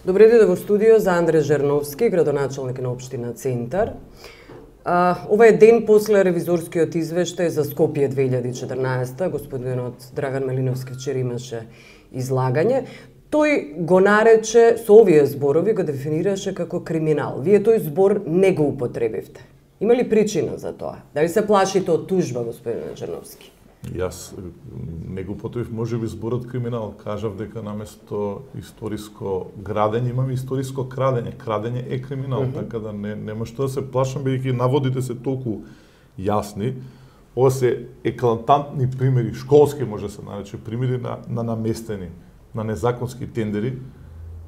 Добре дојде во студио за Андре Жерновски, градоначалник на општина Центар. Ова е ден после ревизорскиот извештај за Скопје 2014. Господинот Драган Мелиновски вчера имаше излагање. Тој го нарече, со овие зборови го дефинираше како криминал. Вие тој збор не го употребивте. Има ли причина за тоа? Дали се плашите од тужба, господин Жерновски? Јас не го употребив можеби зборот криминал. Кажав дека наместо историско градење имаме историско крадење. Крадење е криминал, така да нема што да се плашам, бидејќи наводите се толку јасни. Ова се еклантантни примери, школски може да се нарече, примери на наместени, на незаконски тендери,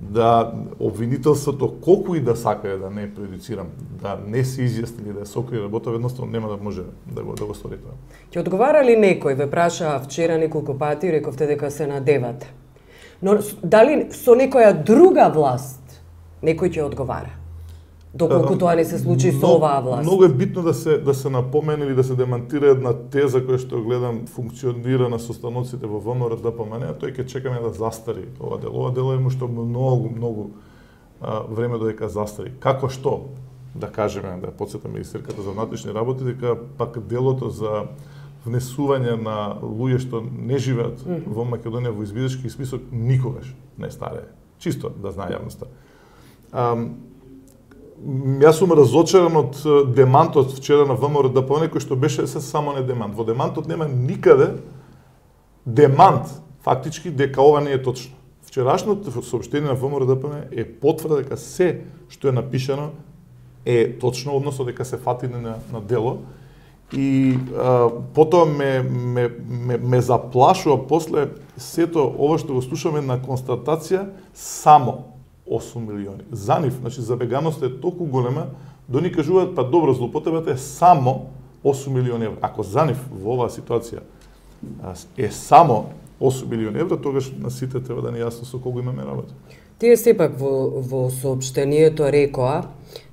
да обвинителството, колку и да сака да не предицирам, да не се изјасни или да се окри работа, едноставно нема да може да го стори тоа. Ќе одговара ли некој? Ве праша вчера неколку пати, рековте дека се надевате. Но дали со некоја друга власт некој ќе одговара? Доколку тоа не се случи со оваа власт. Многу е битно да се напомени или да се демантира една теза која што гледам функционира на состаноците во ВМРО ДПМН, тој ќе чекаме да застари ова дело. Ова дело има што многу време додека застари. Како што да кажеме, да потсетам министерката за внатрешни работи, дека пак делото за внесување на луѓе што не живеат во Македонија во избирачки список никогаш не старее. Чисто да знае јавноста. Јас сум разочаран од демантот вчера на ВМРО ДПМН, кој што беше само не демант. Во демантот нема никаде демант, фактички, дека ова не е точно. Вчерашното соопштение на ВМРО ДПМН е потврда дека се што е напишано е точно, односно дека се фатине на дело. И потоа ме заплашува после сето ова што го слушаме на констатација само 8 милиони. За нив, значи забеганоста е толку голема, да ни кажуваат, па добро, злоупотребата е само 8 милиони евра. Ако за нив во оваа ситуација е само 8 милиони евра, тогаш на сите треба да ни јасно со кого имаме работа. Тие сепак во соопштението рекоа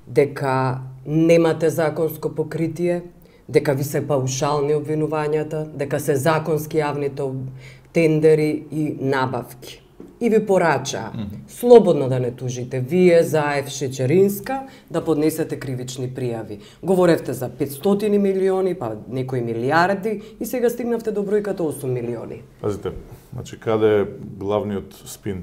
дека немате законско покритие, дека ви се паушални обвинувањата, дека се законски јавните тендери и набавки. И ви порачаа слободно да не тужите вие, Заев, Шечеринска, да поднесете кривични пријави. Говоревте за 500 милиони, па некои милиарди и сега стигнавте до бројката 8 милиони. Пазите, значи каде е главниот спин?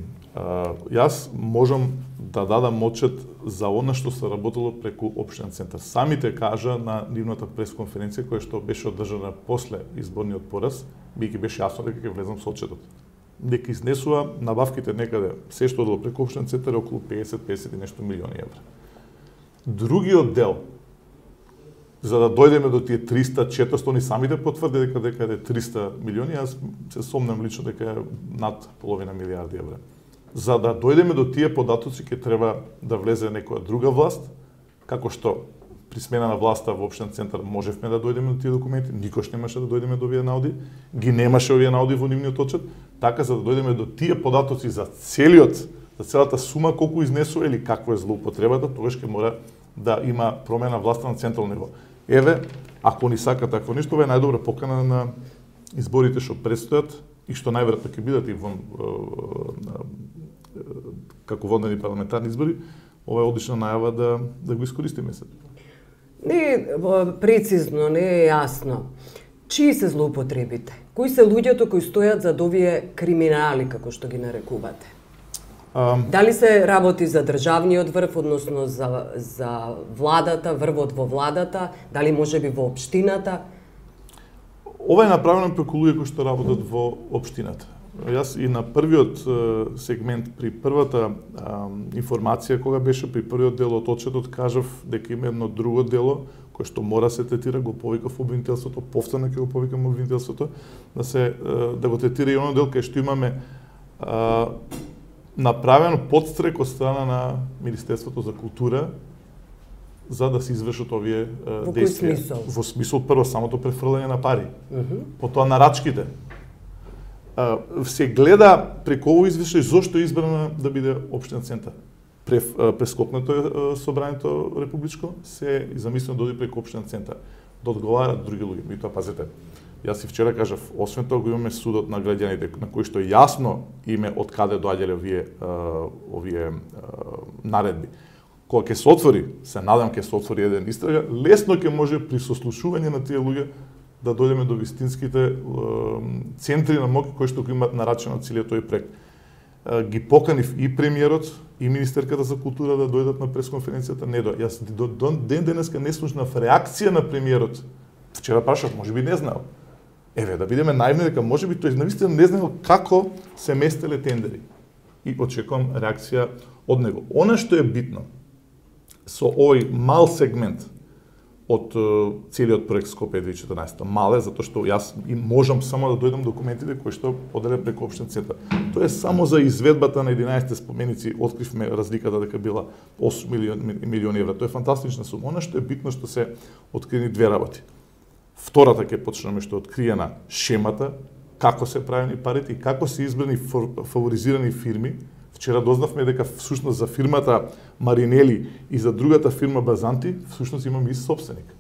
Јас можам да дадам отчет за она што се работело преку општинен центар. Самите кажа на нивната пресконференција која што беше одржана после изборниот пораз, бидејќи беше јасно дека ќе влезам со отчетот. Дека изнесува набавките некаде, се што одло преку општинен центар е околу 50 и нешто милиони евра. Другиот дел, за да дојдеме до тие 300-400, они самите потврди дека е 300 милиони, јас се сомнам лично дека е над половина милиарди евра. За да дојдеме до тие податоци ќе треба да влезе некоја друга власт, како што при смена на власта во општинен центар можевме да дојдеме до тие документи, никош немаше да дојдеме до овие наоди, ги немаше овие наоди во нивниот отчет, така за да дојдеме до тие податоци за целата сума колку изнесува или какво е злоупотребата, тогаш ќе мора да има промена власта на централно ниво. Еве, ако ни сака такво нешто, ова е најдобра покана на изборите што предстојат и што најверојатно ќе бидат и како водени парламентарни избори, ова е одлична најава да го искористиме се. Не е прецизно, не е јасно. Чии се злоупотребите? Кои се луѓето кои стојат зад овие криминали, како што ги нарекувате? Дали се работи за државниот врв, односно за владата, врвот во владата, дали можеби во општината? Ова е направено преку луѓе кои што работат во општината. Јас и на првиот сегмент, при првата информација, кога беше при првиот дел од отчетот, кажав дека има едно друго дело, кое што мора се третира, го повикав обвинителството, повторно ќе го повикам обвинителството, да го третира и оно дел кај што имаме направено подстрек од страна на Министерството за култура, за да се извршат овие действија. Во кој смисол? Во смисол, прво, самото префрлање на пари, потоа на рачките. Се гледа преку ово извештај зошто е избрана да биде општинен центар. Прескокнато е собранието републичко, се замислено да оди преку општинен центар, да одговараат други луѓе. И тоа, пазете, Јас и вчера кажав, освен тоа го имаме судот на граѓаните, на кој што јасно име од каде доаѓале овие наредби. Кога ќе се отвори, се надам ќе се отвори еден истрага, лесно ќе може при сослушување на тие луѓе да дојдеме до вистинските центри на моќ кои што го имаат нарачено целиот тој проект. Ги поканив и премиерот и министерката за култура да дојдат на пресконференцијата, не до. Јас до ден денеска не слушнав реакција на премиерот. Вчера прашав, можеби не знаел. Еве, да бидеме наивни дека можеби тој навистина не знаел како се местеле тендери. И очекувам реакција од него. Она што е битно со овој мал сегмент од целиот проект Скопје 2014. Мал е затоа што јас можам само да дојдам документите кои што поделе преку општен центар. Тоа е само за изведбата на 11 споменици, откривме разликата дека била 8 милиони евра. Тоа е фантастична сума. Она што е битно што се откриени две работи. Втората ќе почнеме што откриена шемата, како се правени парите и како се избрани фаворизирани фирми. Вчера дознавме дека всушност за фирмата Маринели и за другата фирма Базанти всушност имаме и собственик.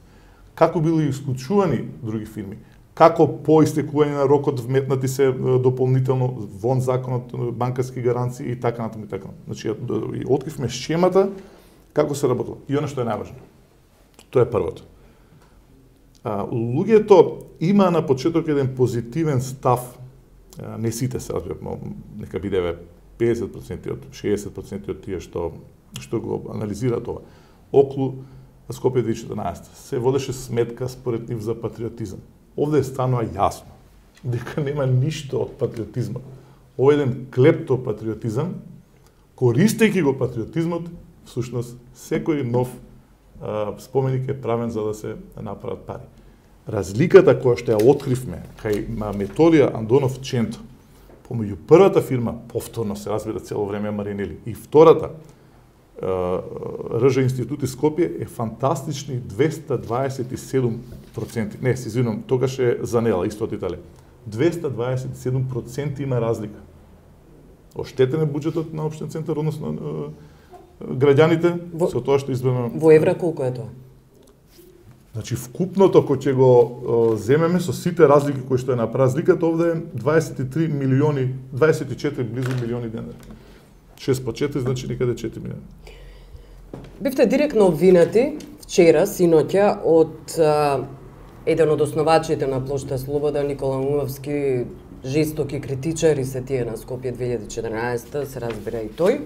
Како били исклучувани други фирми? Како по истекување на рокот вметнати се дополнително вон законот банкарски гаранции и така натаму и така. Значи откривме шемата како се работело. И она што е најважно. Тоа е првото. Луѓето има на почеток еден позитивен став, не сите се разбира, нека бидеме 50% од 60% од тие што го анализираат ова. Околу Скопје 2014 се водеше сметка според нив за патриотизам. Овде станува јасно дека нема ништо од патриотизмот. Ова е еден клептопатриотизам, користејќи го патриотизмот, всушност секој нов споменик е правен за да се направат пари. Разликата која што ја откривме кај Методија Андонов Ченто, помеѓу првата фирма, повторно се разбира цело време Маринели, и втората, РЖ Институти Скопје, е фантастични 227%. Не, се извинувам, тогаш е Занела, исто од Италија. 227% има разлика. Оштетен е буџетот на општен центар, односно граѓаните, со тоа што избрано... Во евра колку е тоа? Значи, вкупното, кој ќе го земеме со сите разлики кои што е направи, разликата овде е 23 милиони, 24 близу милиони денари. 6 по 4, значи некаде 4 милиони. Бивте директно обвинати вчера, синоќа, од еден од основачите на плошта Слобода, Никола Мумавски, жестоки критичари се тие на Скопје 2014, се разбира и тој.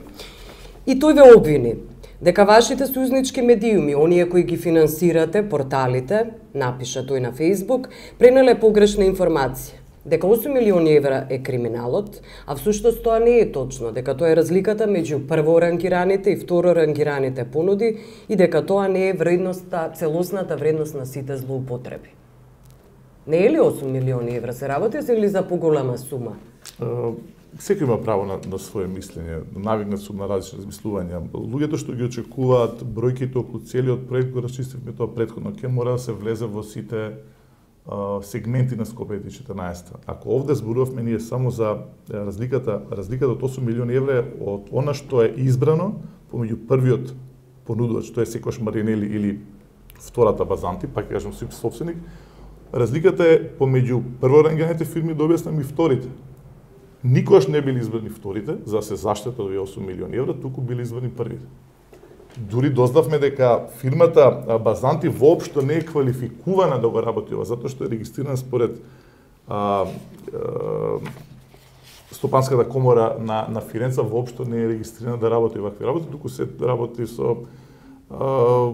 И тој ве обвини дека вашите сојузнички медиуми, оние кои ги финансирате, порталите, напиша тој на Facebook, пренеле погрешна информација. Дека 8 милиони евра е криминалот, а всушност тоа не е точно, дека тоа е разликата меѓу прворангираните и второрангираните понуди и дека тоа не е вредноста, целосната вредност на сите злоупотреби. Не е ли 8 милиони евра? Се работи или за поголема сума? Секој има право на свое мислење, навигнат сум на различни размислувања. Луѓето што ги очекуваат бројките околу целиот проект, го расчистивме тоа претходно, ќе мора да се влезе во сите сегменти на Скопје 2014. Ако овде зборувавме ние само за разликата од 8 милиони евра од она што е избрано помеѓу првиот понудувач, тоа е секојаш Маринели или втората Базанти, пак ќе кажам собственик, разликата е помеѓу прворангираните фирми, да објаснам и вторите. Никогаш не били избрани вторите, за да се заштитат од 8 милиони евра, туку били избрани првите. Дури дознавме дека фирмата Базанти воопшто не е квалификувана да го работи ова, затоа што е регистрирана според Стопанската комора на Фиренца, воопшто не е регистрирана да работи овакви работи, туку се работи со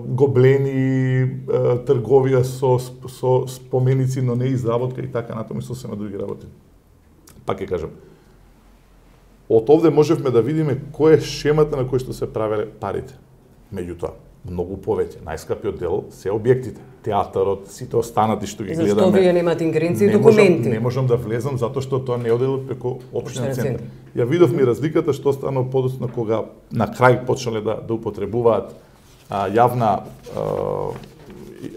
гоблени, трговија со споменици, но не изработка и така натаму и сосема други работи. Пак ќе кажам, од овде можевме да видиме кој е шемата на кој што се правеле парите. Меѓутоа, многу повеќе. Најскапиот дел се објектите, театарот, сите останати што ги гледаме. Зашто вие немате ингеренција и документи? Не можам да влезам затоа што тоа не одело преку општен центар. Ја видовме разликата што станало подоцна кога на крај почнале да употребуваат јавна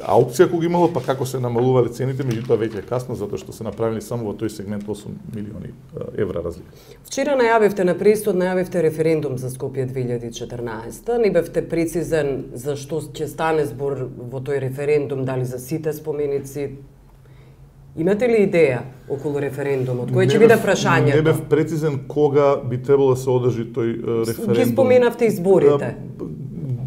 аукција кога имало, па како се намалувале цените, меѓутоа веќе касно, затоа што се направили само во тој сегмент 8 милиони евра разлика. Вчера најавивте на престод, најавивте референдум за Скопје 2014. Не бевте прецизен за што ќе стане збор во тој референдум, дали за сите споменици Имате ли идеја околу референдумот? Кој ќе биде прашањето? Не бев прецизен кога би требало да се одржи тој референдум. Ги споменавте изборите.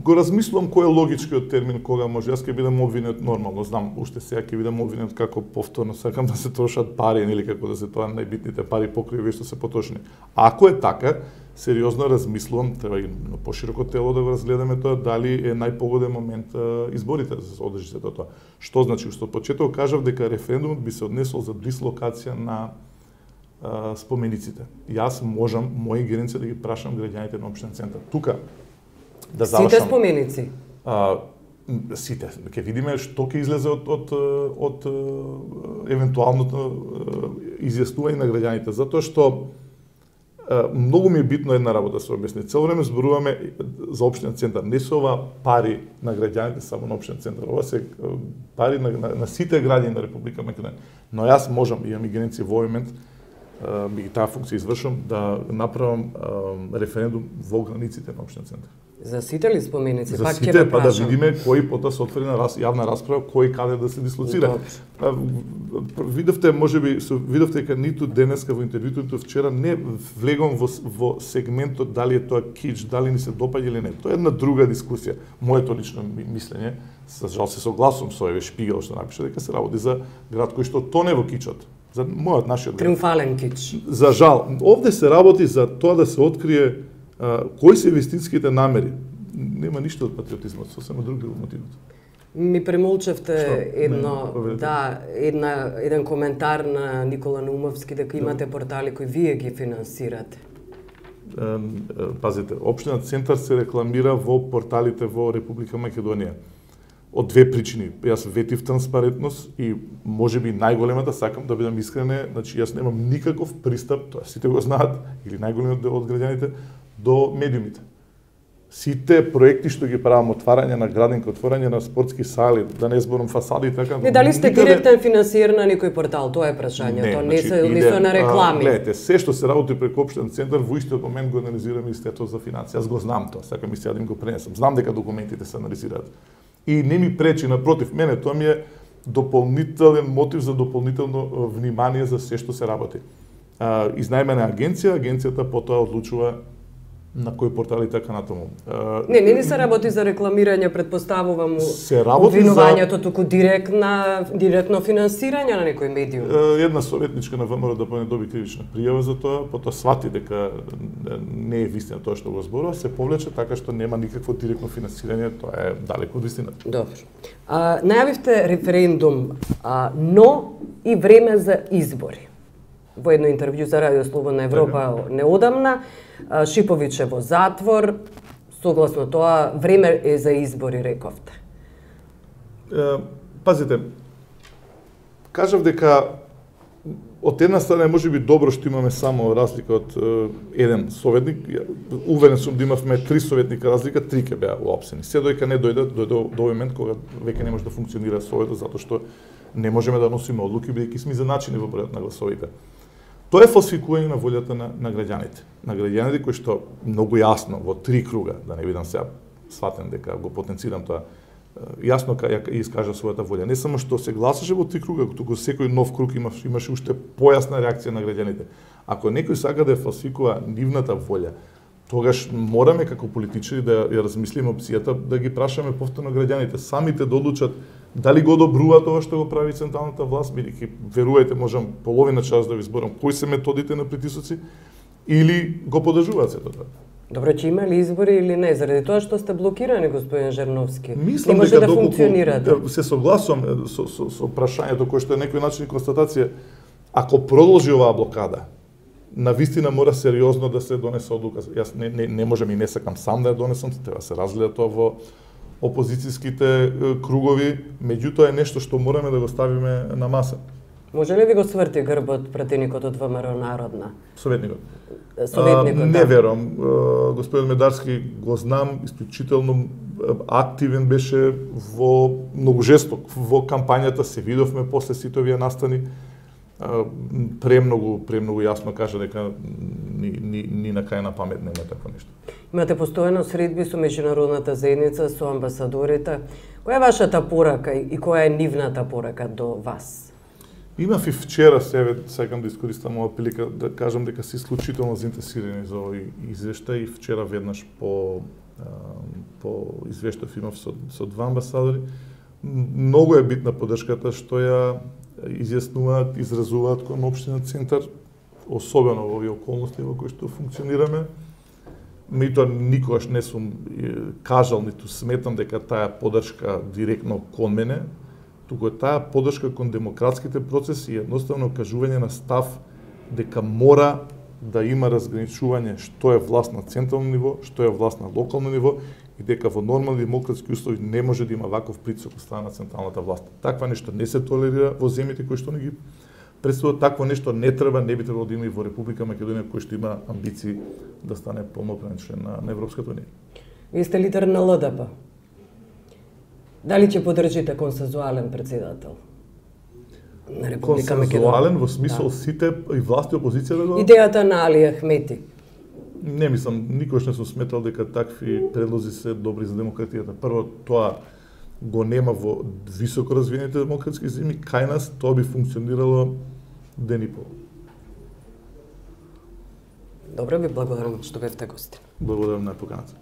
Го размислувам кој е логичкиот термин кога може. Јас ќе бидам обвинет нормално, знам, уште сега ќе бидам обвинет како повторно сакам да се трошат пари или како да се тоа најбитните пари покрај овие што се потрошени. Ако е така, сериозно размислувам, треба и на пошироко тело да го разгледаме тоа, дали е најпогоден момент изборите да се одржи сето тоа. Што значи? Што почеток кажав дека референдумот би се однесол за дислокација на спомениците. Јас можам моја ингеренција да ги прашам граѓаните на општинен центар. Тука да завршам. Сите споменици? Сите. Ќе видиме што ќе излезе од евентуалното изјаснување на граѓаните, затоа што многу ми е битно една работа да се објасни. Цело време зборуваме за општинен центар. Не се ова пари на граѓаните само на општинен центар. Ова се пари на сите граѓани на Република Македонија. Но јас можам, имам ингеренција во момент, би таа функција извршам, да направам референдум во границите на општинен центар. За сите ли споменици? За пак сите, па да видиме кој потоа се отвори на јавна расправа, кој каде да се дислоцира. Видовте, можеби, видовте дека ниту денеска во интервјуто, ниту вчера не влегам во сегментот дали е тоа кич, дали ни се допаѓа или не. Тоа е една друга дискусија. Моето лично мислење, за жал се согласувам со Еве Шпигел што напиша дека се работи за град кој што тоне во кичот. За мојот нашиот триумфален кич. За жал, овде се работи за тоа да се открие кои се вистинските намери. Нема ништо од патриотизмот, сосема друг бил мотивот. Ми премолчевте еден коментар на Никола Наумовски дека имате портали кои вие ги финансирате. Пазите, општинен центар се рекламира во порталите во Република Македонија. Од две причини. Јас ветив транспарентност и можеби најголемата, сакам да бидам искрен, значи јас немам никаков пристап, тоа сите го знаат, или најголемиот дел од граѓаните, до медиумите. Сите проекти што ги правам, отварање на градинка, отворање на спортски сали, да не зборам фасади и така. Не, дали сте директен финансиер на некој портал? Тоа е прашањето, не се на реклами. Гледате, се што се работи преку општинен центар, во истиот момент го анализира Министерството за финансии. Јас го знам тоа, сакам и сега да им го пренесам. Знам дека документите се анализираат. И не ми пречи, напротив, мене тоа ми е дополнителен мотив за дополнително внимание за се што се работи. Изнајмена агенција, агенцијата потоа одлучува на кој портали така натаму. Не се работи за рекламирање, претпоставувам обвинувањето, туку директно финансирање на некој медиум. Една советничка на ВМРО да доби кривична пријава за тоа, потоа свати дека не е вистина тоа што го зборува, се повлече така што нема никакво директно финансирање, тоа е далеку од вистината. Добро. Најавивте референдум, но и време за избори. Во едно интервју за Радио Слободна Европа неодамна, Шиповиќ е во затвор, согласно тоа, време е за избори, рековте. Пазите, кажав дека од една страна може би добро што имаме само разлика од еден советник. Уверен сум да имавме 3 советника разлика, 3 ќе беа уапсени. Се доека не дојде до момент кога веќе не може да функционира советот, затоа што не можеме да носиме одлуки бидејќи сме изначени во бројот на гласовите. Тоа е фалсификување на волјата на граѓаните. На граѓаните кои што многу јасно во 3 круга, да не бидам сега сватен дека го потенцирам тоа, јасно ја искажа својата волја. Не само што се гласаше во 3 круга, туку секој нов круг имаше уште појасна реакција на граѓаните. Ако некој сака да ја фалсификува нивната волја, тогаш мораме како политичари да ја размислиме опцијата да ги прашаме повторно граѓаните, самите да одлучат дали го одобруваат ова што го прави централната власт, бидејќи верувајте можам половина час да ви зборам кои се методите на притисоци, или го поддржуваат сето тоа. Добро, че има ли избори или не, заради тоа што сте блокирани, господин Жерновски? Мислам не може дека да функционирате. Се согласувам со прашањето кое што е некој начин констатација, ако продолжи оваа блокада, на вистина мора сериозно да се донесе одлука. Јас не можам и не сакам сам да ја донесам, треба се разгледа тоа во опозицијските кругови, меѓутоа е нешто што мораме да го ставиме на маса. Може ли ви го сврти грбот пратеникот од ВМРО Народна? Советникот? Советникот, не верувам. Господин Медарски го знам, исклучително активен беше многу жесток во кампањата, се видовме после сите овие настани. Премногу јасно кажа дека ни на кај на памет нема такво нешто. Имате постојано средби со меѓународната заедница, со амбасадорите. Која е вашата порака и која е нивната порака до вас? Имав и вчера, сакам да искористам ова прилика да кажам дека се исклучително заинтересирани за овој извештај и вчера веднаш по извештав имав со два амбасадори. Многу е битна поддршката што ја изјаснуваат, изразуваат кон општина Центар, особено во овие околности во кои што функционираме. Меѓутоа никогаш не сум кажал, ниту сметам дека таа поддршка директно кон мене, туку е таа поддршка кон демократските процеси и едноставно кажување на став дека мора да има разграничување што е власт на централно ниво, што е власт на локално ниво и дека во нормални демократски услови не може да има ваков притисок од страна на централната власт. Таква нешто не се толерира во земјите кои што не ги представуваат, такво нешто не треба, не би требало да има и во Република Македонија кој што има амбиции да стане полноправен член на Европската унија. Вие сте лидер на ЛДП. Дали ќе поддржите консензуален председател на Република Македонија? Консензуален во смисол сите и власт и опозиција да го... Идејата на Али Ахмети. Не мислам, никош не сум сметал дека такви предлози се добри за демократијата. Прво, тоа го нема во високо развиените демократски земји, кај нас тоа би функционирало ден и пол. Добро, ви благодарам што бевте гости. Благодарам на поканата.